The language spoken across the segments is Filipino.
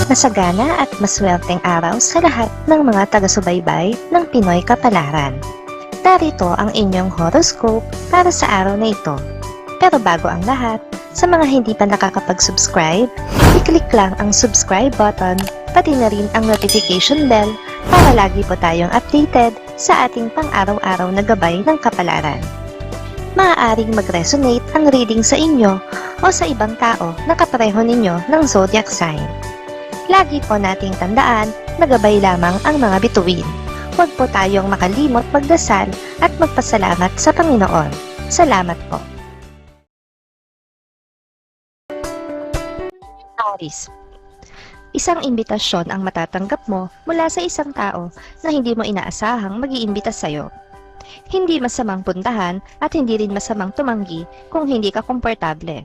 Masagana at maswerteng araw sa lahat ng mga taga-subaybay ng Pinoy Kapalaran. Narito ang inyong horoscope para sa araw na ito. Pero bago ang lahat, sa mga hindi pa nakakapag-subscribe, i-click lang ang subscribe button, pati na rin ang notification bell para lagi po tayong updated sa ating pang-araw-araw na gabay ng kapalaran. Maaaring mag-resonate ang reading sa inyo o sa ibang tao na kapareho ninyo ng zodiac sign. Lagi po nating tandaan na gabay lamang ang mga bituin. Huwag po tayong makalimot magdasal at magpasalamat sa Panginoon. Salamat po. Aries. Isang imbitasyon ang matatanggap mo mula sa isang tao na hindi mo inaasahang mag-iimbita sa'yo. Hindi masamang puntahan at hindi rin masamang tumanggi kung hindi ka komportable.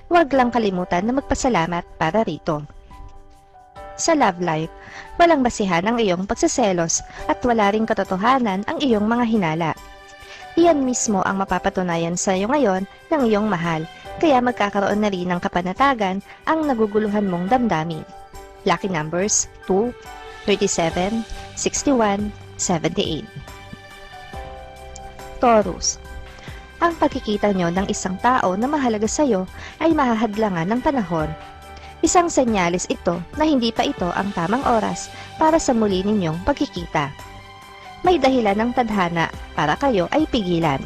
Huwag lang kalimutan na magpasalamat para rito. Sa love life, walang basihan ang iyong pagseselos at wala ring katotohanan ang iyong mga hinala. Iyan mismo ang mapapatunayan sa iyo ngayon ng iyong mahal, kaya magkakaroon na rin ng kapanatagan ang naguguluhan mong damdamin. Lucky numbers 2, 37, 61, 78. Taurus. Ang pagkikita nyo ng isang tao na mahalaga sa iyo ay mahahadlangan ng panahon. Isang senyalis ito na hindi pa ito ang tamang oras para sa muli ninyong pagkikita. May dahilan ng tadhana para kayo ay pigilan.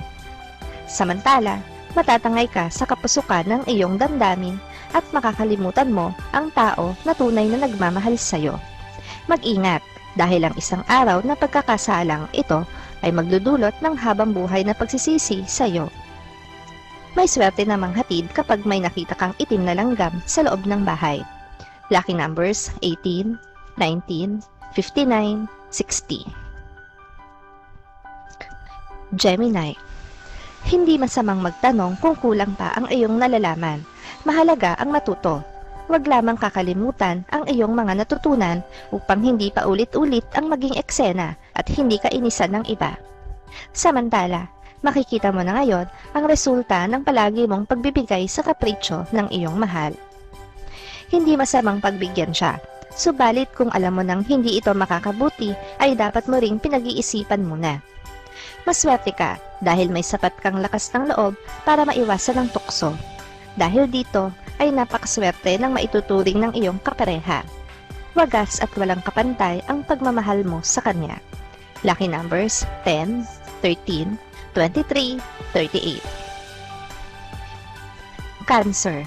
Samantala, matatangay ka sa kapusukan ng iyong damdamin at makakalimutan mo ang tao na tunay na nagmamahal sa iyo. Mag-ingat dahil ang isang araw na pagkakasalang ito ay magdudulot ng habang buhay na pagsisisi sa iyo. May swerte namang hatid kapag may nakita kang itim na langgam sa loob ng bahay. Lucky numbers 18, 19, 59, 60. Gemini. Hindi masamang magtanong kung kulang pa ang iyong nalalaman. Mahalaga ang matuto. Huwag lamang kakalimutan ang iyong mga natutunan upang hindi pa ulit-ulit ang maging eksena at hindi ka inisan ng iba. Samantala, makikita mo na ngayon ang resulta ng palagi mong pagbibigay sa kapritsyo ng iyong mahal. Hindi masamang pagbigyan siya, subalit kung alam mo nang hindi ito makakabuti ay dapat mo ring pinag-iisipan muna. Maswerte ka dahil may sapat kang lakas ng loob para maiwasan ang tukso. Dahil dito ay napakaswerte ng maituturing ng iyong kapareha. Wagas at walang kapantay ang pagmamahal mo sa kanya. Lucky numbers 10, 13, 23, 38. Cancer.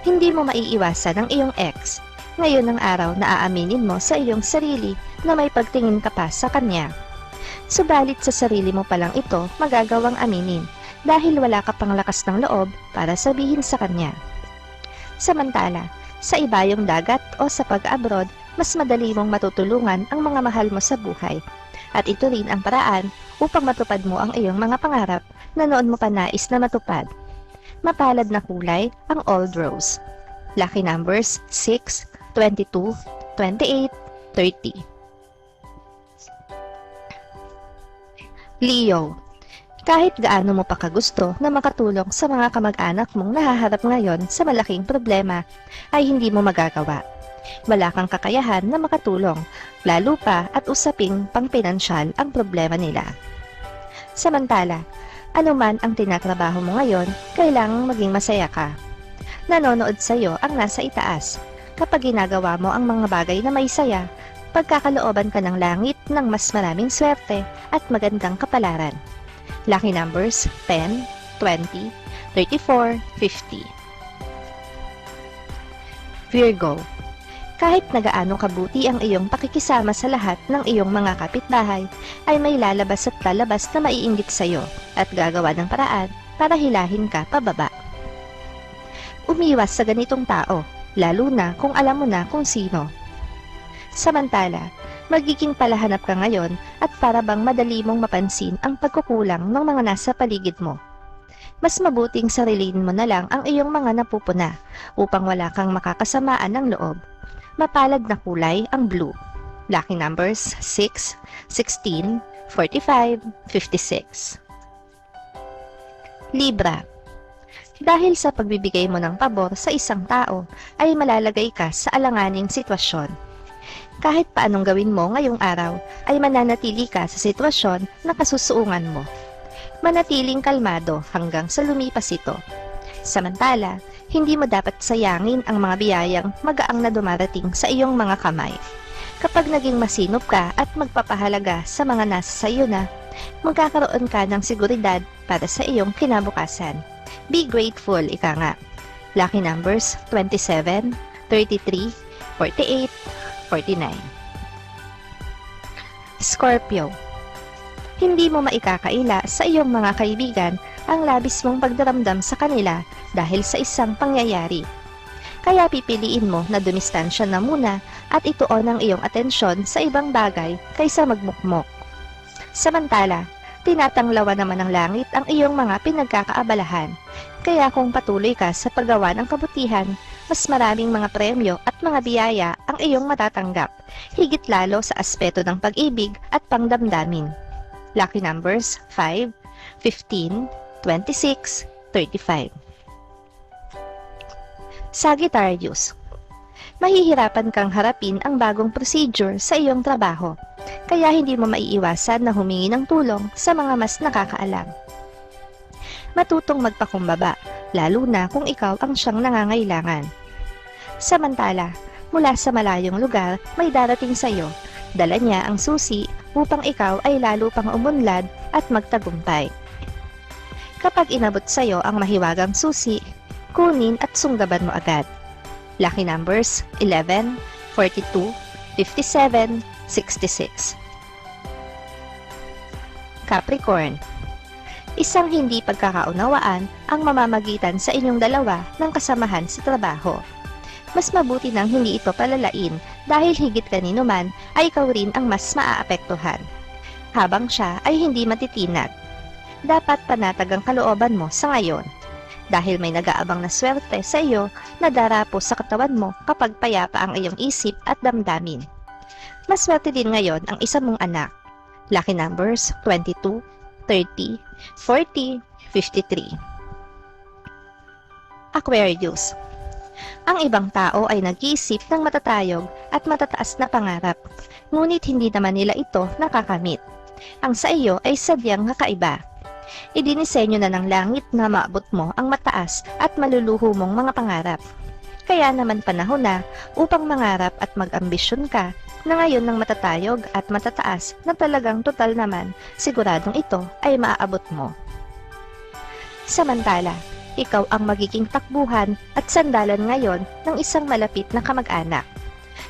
Hindi mo maiiwasan ang iyong ex. Ngayon ang araw na aaminin mo sa iyong sarili na may pagtingin ka pa sa kanya. Subalit sa sarili mo pa lang ito magagawang aminin dahil wala ka pang lakas ng loob para sabihin sa kanya. Samantala, sa ibayong dagat o sa pag-abroad, mas madali mong matutulungan ang mga mahal mo sa buhay. At ito rin ang paraan upang matupad mo ang iyong mga pangarap na noon mo pa nais na matupad. Mapalad na kulay ang Old Rose. Lucky numbers 6, 22, 28, 30. Leo. Kahit gaano mo pa kagusto na makatulong sa mga kamag-anak mong nahaharap ngayon sa malaking problema, ay hindi mo magagawa. Wala kang kakayahan na makatulong, lalo pa at usaping pang-pinansyal ang problema nila. Samantala, anuman ang tinatrabaho mo ngayon, kailangang maging masaya ka. Nanonood sa iyo ang nasa itaas. Kapag ginagawa mo ang mga bagay na may saya, pagkakalooban ka ng langit ng mas maraming swerte at magandang kapalaran. Lucky numbers 10, 20, 34, 50. Virgo. Kahit nagaano kabuti ang iyong pakikisama sa lahat ng iyong mga kapitbahay, ay may lalabas at lalabas na maiinggit sa iyo at gagawa ng paraan para hilahin ka pababa. Umiwas sa ganitong tao, lalo na kung alam mo na kung sino. Samantala, magiging palahanap ka ngayon at para bang madali mong mapansin ang pagkukulang ng mga nasa paligid mo. Mas mabuting sarilin mo na lang ang iyong mga napupuna upang wala kang makakasamaan ng loob. Mapalad na kulay ang blue. Lucky numbers 6, 16, 45, 56. Libra. Dahil sa pagbibigay mo ng pabor sa isang tao, ay malalagay ka sa alanganing sitwasyon. Kahit paanong gawin mo ngayong araw, ay mananatili ka sa sitwasyon na kasusuungan mo. Manatiling kalmado hanggang sa lumipas ito. Samantala, hindi mo dapat sayangin ang mga biyayang magaang na dumarating sa iyong mga kamay. Kapag naging masinop ka at magpapahalaga sa mga nasa sa iyo na, magkakaroon ka ng seguridad para sa iyong kinabukasan. Be grateful, ika nga. Lucky numbers 27, 33, 48, 49. Scorpio. Hindi mo maikakaila sa iyong mga kaibigan ang labis mong pagdaramdam sa kanila dahil sa isang pangyayari. Kaya pipiliin mo na dumistansya na muna at ituon ang iyong atensyon sa ibang bagay kaysa magmukmok. Samantala, tinatanglawan naman ng langit ang iyong mga pinagkakaabalahan. Kaya kung patuloy ka sa paggawa ng kabutihan, mas maraming mga premyo at mga biyaya ang iyong matatanggap, higit lalo sa aspeto ng pag-ibig at pangdamdamin. Lucky numbers 5, 15, 26, 35. Sagittarius. Mahihirapan kang harapin ang bagong procedure sa iyong trabaho, kaya hindi mo maiiwasan na humingi ng tulong sa mga mas nakakaalam. Matutong magpakumbaba, lalo na kung ikaw ang siyang nangangailangan. Samantala, mula sa malayong lugar, may darating sa iyo. Dala niya ang susi upang ikaw ay lalo pang umunlad at magtagumpay. Kapag inabot sa iyo ang mahiwagang susi, kunin at sunggaban mo agad. Lucky numbers 11, 42, 57, 66. Capricorn. Isang hindi pagkakaunawaan ang mamamagitan sa inyong dalawa ng kasamahan sa trabaho. Mas mabuti nang hindi ito palalain dahil higit kanino man ay ikaw rin ang mas maaapektuhan. Habang siya ay hindi matitinag. Dapat panatag ang kalooban mo sa ngayon. Dahil may nag-aabang na swerte sa iyo na darapo sa katawan mo kapag payapa ang iyong isip at damdamin. Maswerte din ngayon ang isa mong anak. Lucky numbers 22, 30, 40, 53. Aquarius. Ang ibang tao ay nag-iisip ng matatayog at matataas na pangarap, ngunit hindi naman nila ito nakakamit. Ang sa iyo ay sadyang kakaiba. Idinisenyo na ng langit na maabot mo ang mataas at maluluho mong mga pangarap. Kaya naman panahon na upang mangarap at mag-ambisyon ka na ngayon ng matatayog at matataas na talagang total naman siguradong ito ay maaabot mo. Samantala, ikaw ang magiging takbuhan at sandalan ngayon ng isang malapit na kamag-anak.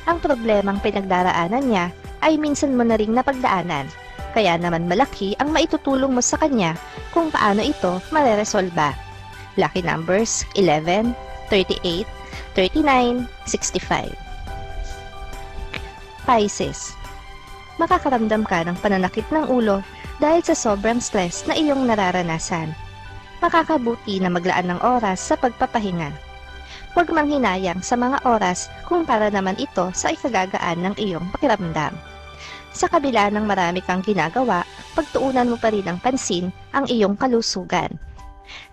Ang problemang pinagdaraanan niya ay minsan mo na ring napagdaanan, kaya naman malaki ang maitutulong mo sa kanya kung paano ito mareresolba. Lucky numbers 11, 38, 39, 65. Pisces. Makakaramdam ka ng pananakit ng ulo dahil sa sobrang stress na iyong nararanasan. Makakabuti na maglaan ng oras sa pagpapahinga. Huwag manghinayang sa mga oras kung para naman ito sa ikagagaan ng iyong pakiramdam. Sa kabila ng marami kang ginagawa, pagtuunan mo pa rin ng pansin ang iyong kalusugan.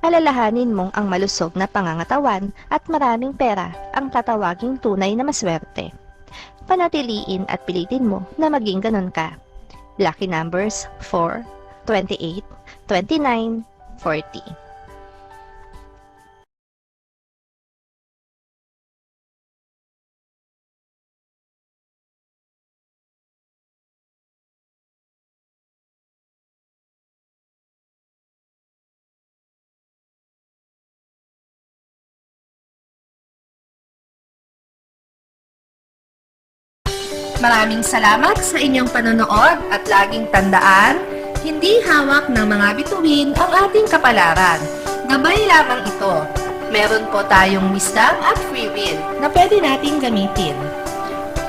Alalahanin mong ang malusog na pangangatawan at maraming pera ang tatawaging tunay na maswerte. Panatiliin at pilitin mo na maging ganun ka. Lucky numbers 4, 28, 29, 40. Maraming salamat sa inyong panonood at laging tandaan, hindi hawak ng mga bituin ang ating kapalaran. Gabay lamang ito. Meron po tayong wisdom at free will na pwede nating gamitin.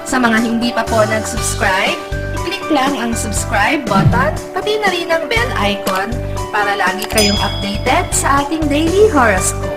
Sa mga hindi pa po nag-subscribe, i-click lang ang subscribe button, pati na rin ang bell icon para lagi kayong updated sa ating daily horoscope.